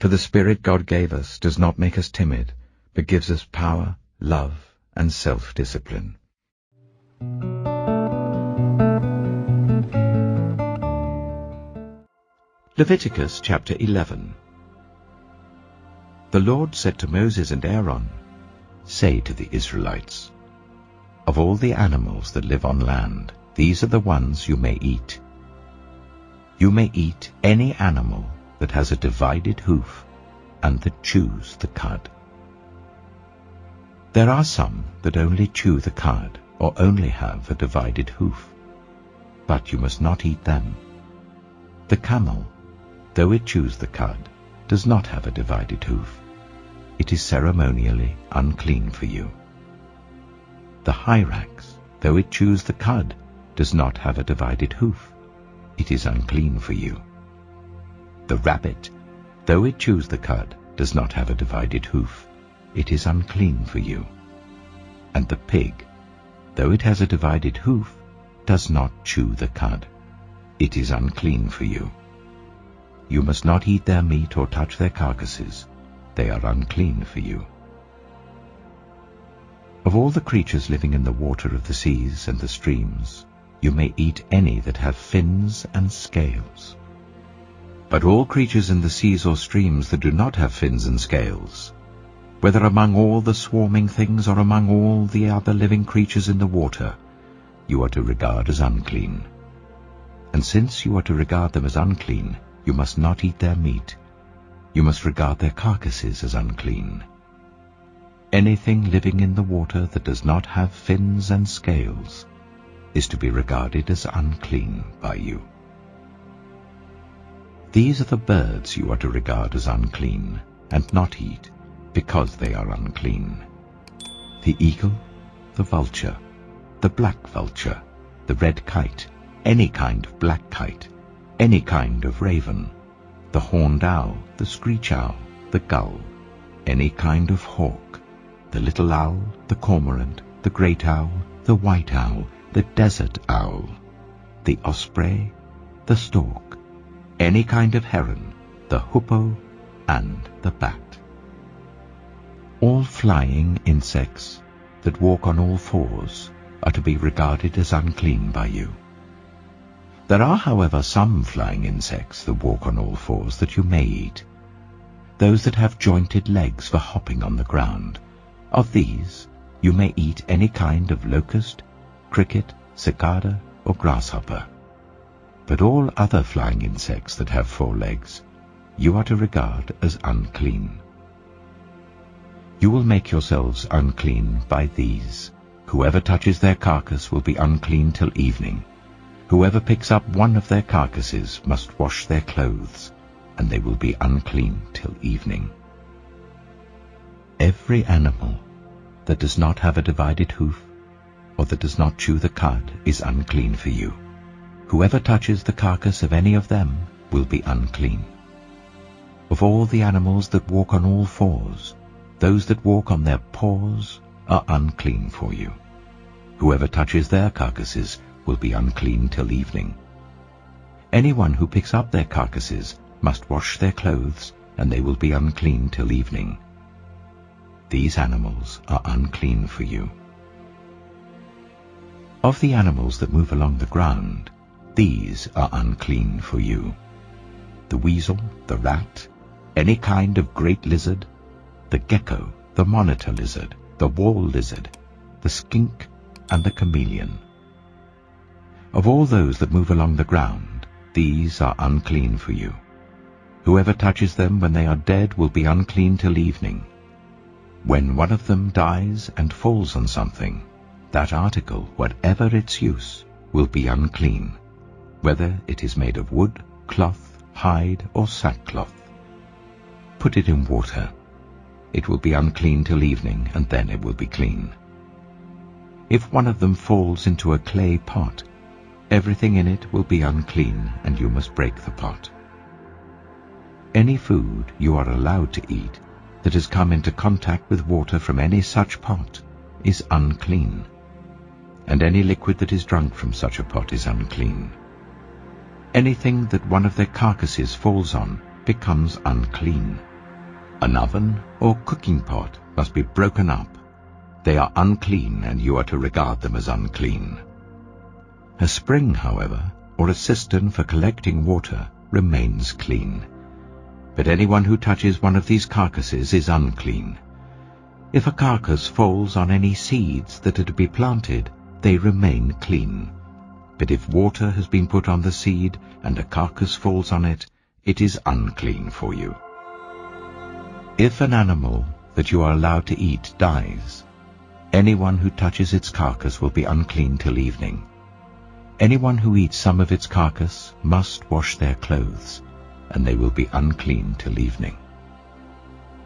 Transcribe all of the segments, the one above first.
For the Spirit God gave us does not make us timid, but gives us power, love, and self-discipline. Leviticus chapter 11. The Lord said to Moses and Aaron, "Say to the Israelites, of all the animals that live on land, these are the ones you may eat. You may eat any animal that has a divided hoof and that chews the cud. There are some that only chew the cud or only have a divided hoof, but you must not eat them. The camel, though it chews the cud, does not have a divided hoof. It is ceremonially unclean for you. The hyrax, though it chews the cud, does not have a divided hoof. It is unclean for you. The rabbit, though it chews the cud, does not have a divided hoof. It is unclean for you. And the pig, though it has a divided hoof, does not chew the cud. It is unclean for you. You must not eat their meat or touch their carcasses. They are unclean for you. Of all the creatures living in the water of the seas and the streams, you may eat any that have fins and scales. But all creatures in the seas or streams that do not have fins and scales, whether among all the swarming things or among all the other living creatures in the water, you are to regard as unclean. And since you are to regard them as unclean, you must not eat their meat. You must regard their carcasses as unclean. Anything living in the water that does not have fins and scales is to be regarded as unclean by you. These are the birds you are to regard as unclean, and not eat, because they are unclean: the eagle, the vulture, the black vulture, the red kite, any kind of black kite, any kind of raven, the horned owl, the screech owl, the gull, any kind of hawk, the little owl, the cormorant, the great owl, the white owl, the desert owl, the osprey, the stork, any kind of heron, the hoopoe, and the bat. All flying insects that walk on all fours are to be regarded as unclean by you. There are, however, some flying insects that walk on all fours that you may eat, those that have jointed legs for hopping on the ground. Of these you may eat any kind of locust, cricket, cicada, or grasshopper. But all other flying insects that have 4 legs you are to regard as unclean. You will make yourselves unclean by these. Whoever touches their carcass will be unclean till evening. Whoever picks up one of their carcasses must wash their clothes, and they will be unclean till evening. Every animal that does not have a divided hoof, or that does not chew the cud, is unclean for you. Whoever touches the carcass of any of them will be unclean. Of all the animals that walk on all fours, those that walk on their paws are unclean for you. Whoever touches their carcasses will be unclean till evening. Anyone who picks up their carcasses must wash their clothes, and they will be unclean till evening. These animals are unclean for you. Of the animals that move along the ground, these are unclean for you: the weasel, the rat, any kind of great lizard, the gecko, the monitor lizard, the wall lizard, the skink, and the chameleon. Of all those that move along the ground, these are unclean for you. Whoever touches them when they are dead will be unclean till evening. When one of them dies and falls on something, that article, whatever its use, will be unclean, whether it is made of wood, cloth, hide, or sackcloth. Put it in water. It will be unclean till evening, and then it will be clean. If one of them falls into a clay pot, everything in it will be unclean, and you must break the pot. Any food you are allowed to eat that has come into contact with water from any such pot is unclean, and any liquid that is drunk from such a pot is unclean. Anything that one of their carcasses falls on becomes unclean, An oven or cooking pot must be broken up. They are unclean, and you are to regard them as unclean. A spring, however, or a cistern for collecting water remains clean. But anyone who touches one of these carcasses is unclean. If a carcass falls on any seeds that are to be planted, they remain clean. But if water has been put on the seed and a carcass falls on it, it is unclean for you. If an animal that you are allowed to eat dies, anyone who touches its carcass will be unclean till evening. Anyone who eats some of its carcass must wash their clothes, and they will be unclean till evening.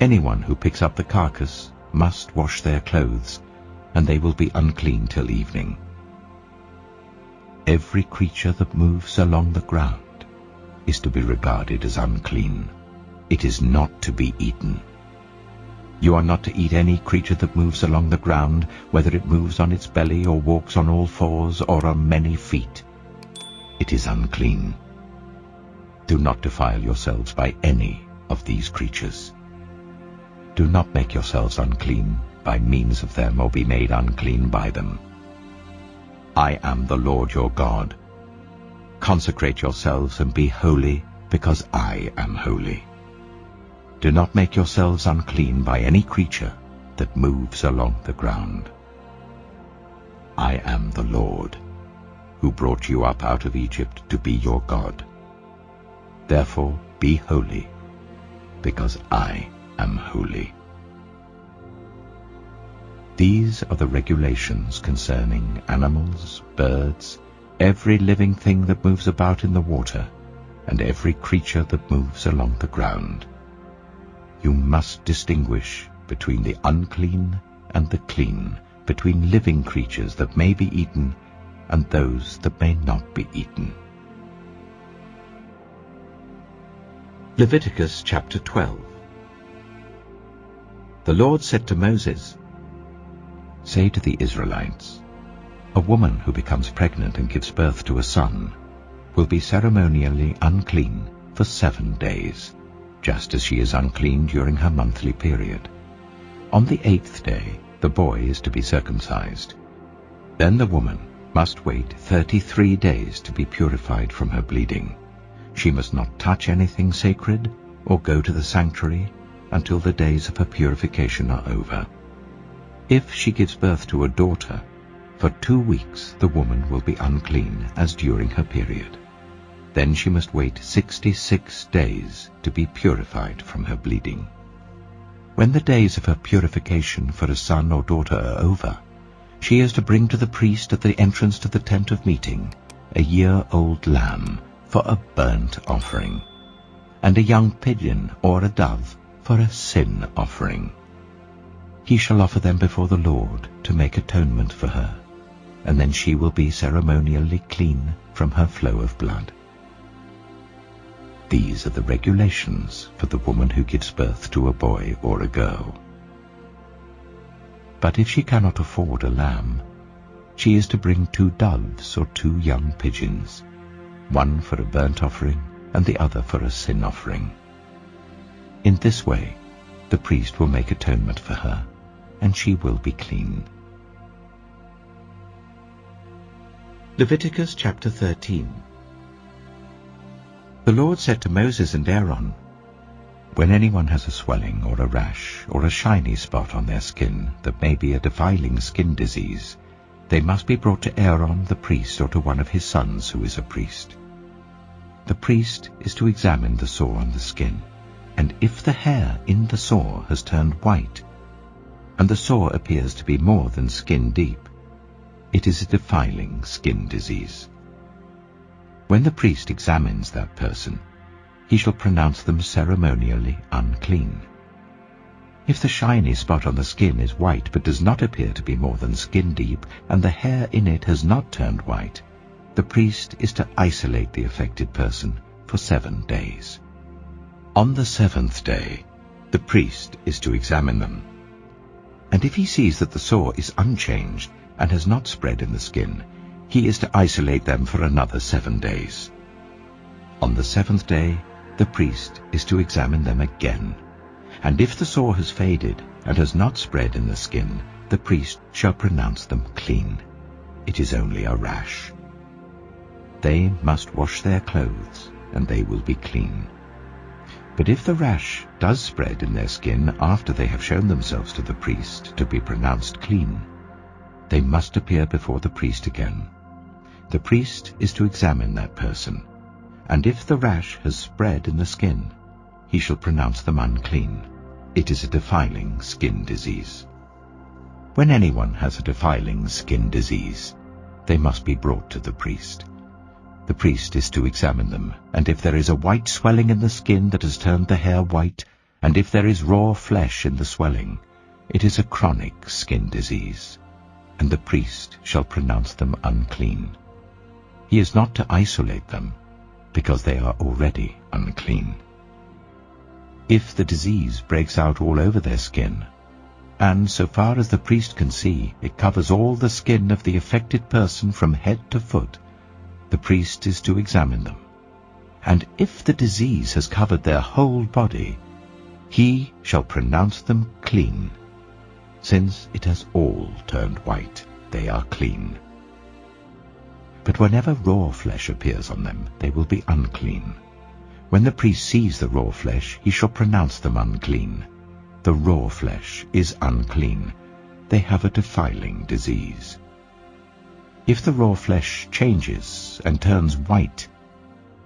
Anyone who picks up the carcass must wash their clothes, and they will be unclean till evening. Every creature that moves along the ground is to be regarded as unclean. It is not to be eaten. You are not to eat any creature that moves along the ground, whether it moves on its belly or walks on all fours or on many feet. It is unclean. Do not defile yourselves by any of these creatures. Do not make yourselves unclean by means of them, or be made unclean by them. I am the Lord your God. Consecrate yourselves and be holy, because I am holy. Do not make yourselves unclean by any creature that moves along the ground. I am the Lord, who brought you up out of Egypt to be your God. Therefore be holy, because I am holy. These are the regulations concerning animals, birds, every living thing that moves about in the water, and every creature that moves along the ground. You must distinguish between the unclean and the clean, between living creatures that may be eaten and those that may not be eaten. Leviticus chapter 12. The Lord said to Moses, "Say to the Israelites, a woman who becomes pregnant and gives birth to a son will be ceremonially unclean for 7 days, just as she is unclean during her monthly period. On the 8th day the boy is to be circumcised. Then the woman must wait 33 days to be purified from her bleeding. She must not touch anything sacred or go to the sanctuary until the days of her purification are over. If she gives birth to a daughter, for 2 weeks the woman will be unclean as during her period. Then she must wait 66 days to be purified from her bleeding. When the days of her purification for a son or daughter are over, she is to bring to the priest at the entrance to the tent of meeting a year-old lamb for a burnt offering, and a young pigeon or a dove for a sin offering. He shall offer them before the Lord to make atonement for her, and then she will be ceremonially clean from her flow of blood. These are the regulations for the woman who gives birth to a boy or a girl. But if she cannot afford a lamb, she is to bring 2 doves or 2 young pigeons, one for a burnt offering and the other for a sin offering. In this way the priest will make atonement for her, and she will be clean." Leviticus chapter 13. The Lord said to Moses and Aaron, "When anyone has a swelling or a rash or a shiny spot on their skin that may be a defiling skin disease, they must be brought to Aaron the priest or to one of his sons who is a priest. The priest is to examine the sore on the skin, and if the hair in the sore has turned white, and the sore appears to be more than skin deep, it is a defiling skin disease. When the priest examines that person, he shall pronounce them ceremonially unclean. If the shiny spot on the skin is white but does not appear to be more than skin deep, and the hair in it has not turned white, the priest is to isolate the affected person for 7 days. On the 7th day, the priest is to examine them. And if he sees that the sore is unchanged and has not spread in the skin, he is to isolate them for another 7 days. On the 7th day, the priest is to examine them again. And if the sore has faded and has not spread in the skin, the priest shall pronounce them clean. It is only a rash. They must wash their clothes, and they will be clean. But if the rash does spread in their skin after they have shown themselves to the priest to be pronounced clean, they must appear before the priest again. The priest is to examine that person, and if the rash has spread in the skin, he shall pronounce them unclean. It is a defiling skin disease. When anyone has a defiling skin disease, they must be brought to the priest. The priest is to examine them, and if there is a white swelling in the skin that has turned the hair white, and if there is raw flesh in the swelling, it is a chronic skin disease, and the priest shall pronounce them unclean. He is not to isolate them, because they are already unclean. If the disease breaks out all over their skin, and so far as the priest can see, it covers all the skin of the affected person from head to foot, the priest is to examine them. And if the disease has covered their whole body, he shall pronounce them clean. Since it has all turned white, they are clean. But whenever raw flesh appears on them, they will be unclean. When the priest sees the raw flesh, he shall pronounce them unclean. The raw flesh is unclean. They have a defiling disease. If the raw flesh changes and turns white,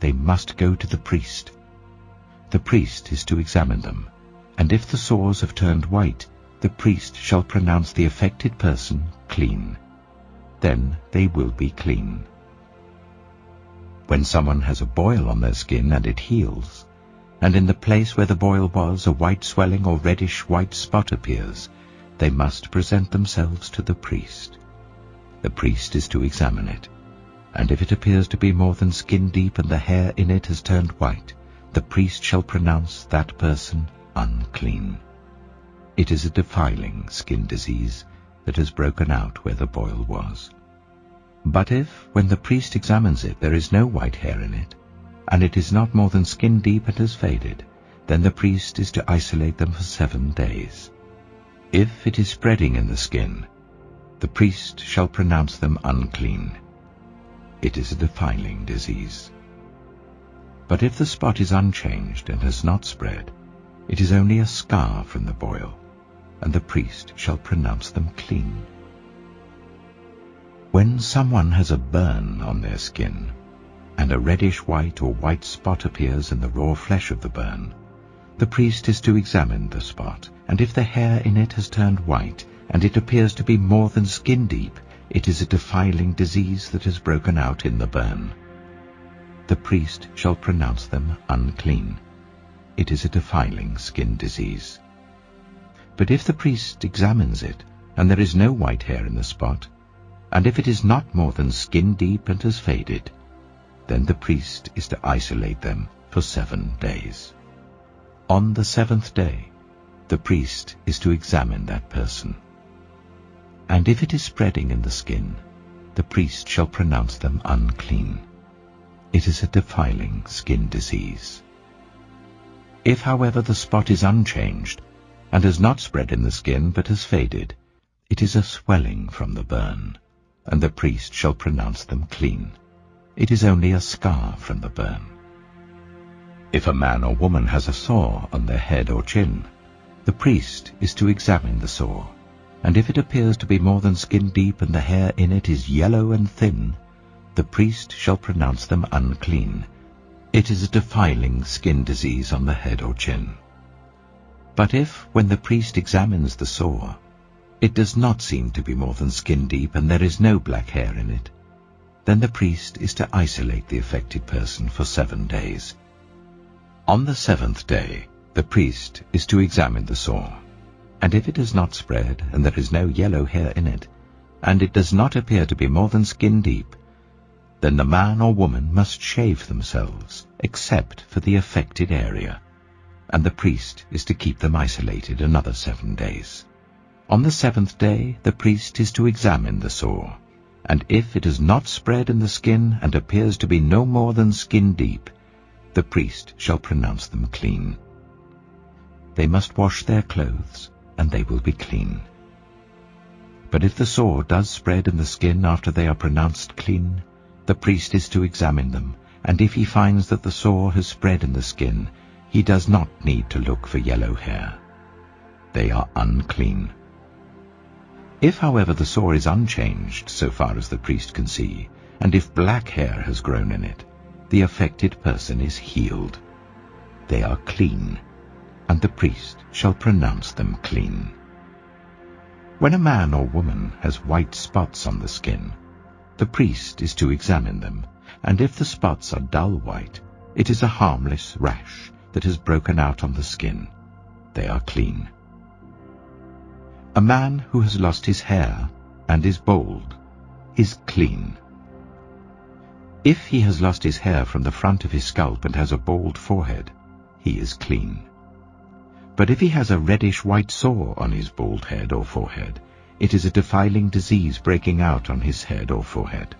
they must go to the priest. The priest is to examine them, and if the sores have turned white, the priest shall pronounce the affected person clean. Then they will be clean. When someone has a boil on their skin and it heals, and in the place where the boil was a white swelling or reddish white spot appears, they must present themselves to the priest. The priest is to examine it, and if it appears to be more than skin deep and the hair in it has turned white, the priest shall pronounce that person unclean. It is a defiling skin disease that has broken out where the boil was. But if, when the priest examines it, there is no white hair in it, and it is not more than skin deep and has faded, then the priest is to isolate them for 7 days. If it is spreading in the skin, the priest shall pronounce them unclean. It is a defiling disease. But if the spot is unchanged and has not spread, it is only a scar from the boil, and the priest shall pronounce them clean. When someone has a burn on their skin, and a reddish white or white spot appears in the raw flesh of the burn, the priest is to examine the spot, and if the hair in it has turned white, and it appears to be more than skin deep, it is a defiling disease that has broken out in the burn. The priest shall pronounce them unclean. It is a defiling skin disease. But if the priest examines it, and there is no white hair in the spot, and if it is not more than skin deep and has faded, then the priest is to isolate them for 7 days. On the 7th day, the priest is to examine that person. And if it is spreading in the skin, the priest shall pronounce them unclean. It is a defiling skin disease. If, however, the spot is unchanged, and has not spread in the skin but has faded, it is a swelling from the burn, and the priest shall pronounce them clean. It is only a scar from the burn. If a man or woman has a sore on their head or chin, the priest is to examine the sore, and if it appears to be more than skin deep and the hair in it is yellow and thin, the priest shall pronounce them unclean. It is a defiling skin disease on the head or chin. But if, when the priest examines the sore, it does not seem to be more than skin deep and there is no black hair in it, then the priest is to isolate the affected person for 7 days. On the 7th day, the priest is to examine the sore, and if it has not spread and there is no yellow hair in it, and it does not appear to be more than skin deep, then the man or woman must shave themselves, except for the affected area, and the priest is to keep them isolated another 7 days. On the 7th day the priest is to examine the sore, and if it has not spread in the skin and appears to be no more than skin deep, the priest shall pronounce them clean. they must wash their clothes, and they will be clean. But if the sore does spread in the skin after they are pronounced clean, the priest is to examine them, and if he finds that the sore has spread in the skin, he does not need to look for yellow hair. They are unclean. If, however, the sore is unchanged so far as the priest can see, and if black hair has grown in it, the affected person is healed. They are clean, and the priest shall pronounce them clean. When a man or woman has white spots on the skin, the priest is to examine them, and if the spots are dull white, it is a harmless rash that has broken out on the skin. They are clean. A man who has lost his hair and is bald is clean. If he has lost his hair from the front of his scalp and has a bald forehead, he is clean. But if he has a reddish-white sore on his bald head or forehead, it is a defiling disease breaking out on his head or forehead.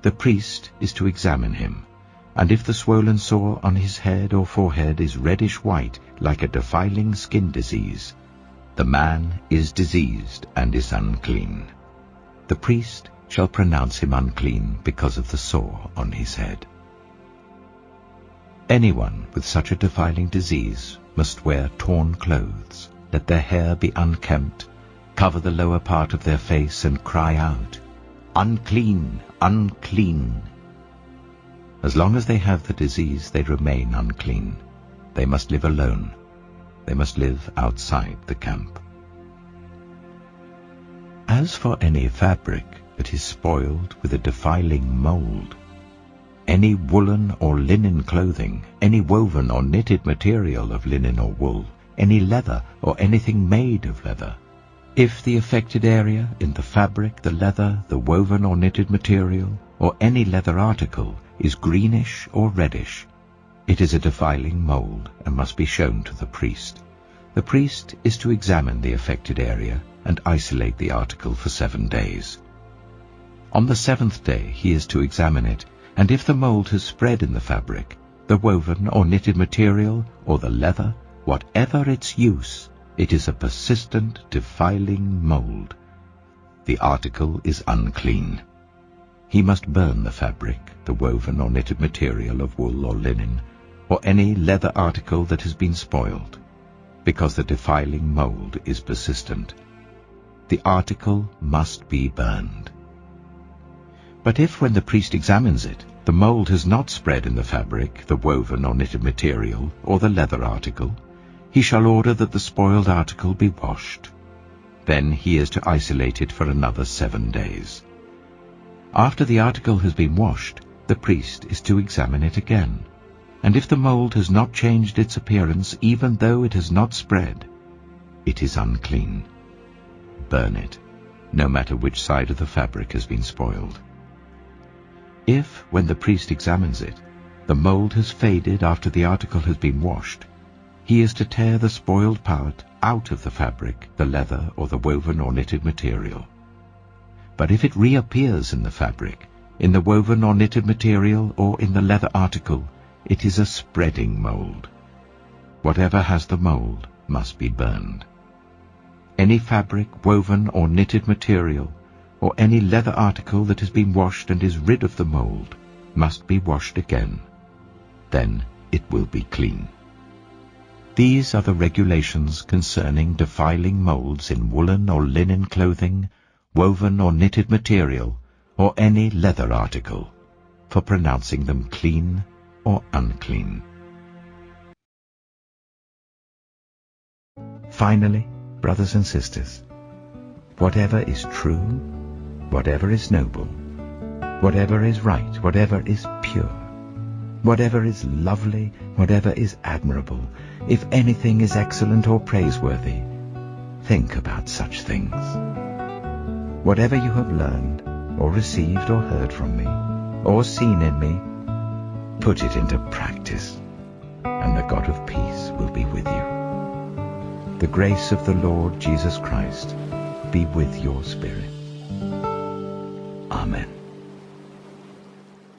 The priest is to examine him, and if the swollen sore on his head or forehead is reddish-white like a defiling skin disease, the man is diseased and is unclean. The priest shall pronounce him unclean because of the sore on his head. Anyone with such a defiling disease must wear torn clothes, let their hair be unkempt, cover the lower part of their face, and cry out, "Unclean, unclean!" As long as they have the disease, they remain unclean. They must live alone. They must live outside the camp. As for any fabric that is spoiled with a defiling mold, any woolen or linen clothing, any woven or knitted material of linen or wool, any leather or anything made of leather, if the affected area in the fabric, the leather, the woven or knitted material, or any leather article is greenish or reddish, it is a defiling mold and must be shown to the priest. The priest is to examine the affected area and isolate the article for 7 days. On the 7th day he is to examine it, and if the mold has spread in the fabric, the woven or knitted material, or the leather, whatever its use, it is a persistent, defiling mold. The article is unclean. He must burn the fabric, the woven or knitted material of wool or linen, or any leather article that has been spoiled, because the defiling mold is persistent. The article must be burned. But if, when the priest examines it, the mold has not spread in the fabric, the woven or knitted material, or the leather article, he shall order that the spoiled article be washed. Then he is to isolate it for another 7 days. After the article has been washed, the priest is to examine it again, and if the mold has not changed its appearance, even though it has not spread, it is unclean. Burn it, no matter which side of the fabric has been spoiled. If, when the priest examines it, the mold has faded after the article has been washed, he is to tear the spoiled part out of the fabric, the leather, or the woven or knitted material. But if it reappears in the fabric, in the woven or knitted material, or in the leather article, it is a spreading mold. Whatever has the mold must be burned. Any fabric, woven or knitted material, or any leather article that has been washed and is rid of the mold must be washed again. Then it will be clean. These are the regulations concerning defiling molds in woolen or linen clothing, woven or knitted material, or any leather article, for pronouncing them clean or unclean. Finally, brothers and sisters, whatever is true, whatever is noble, whatever is right, whatever is pure, whatever is lovely, whatever is admirable, if anything is excellent or praiseworthy, think about such things. Whatever you have learned, or received or heard from me, or seen in me, put it into practice, and the God of peace will be with you. The grace of the Lord Jesus Christ be with your spirit. Amen.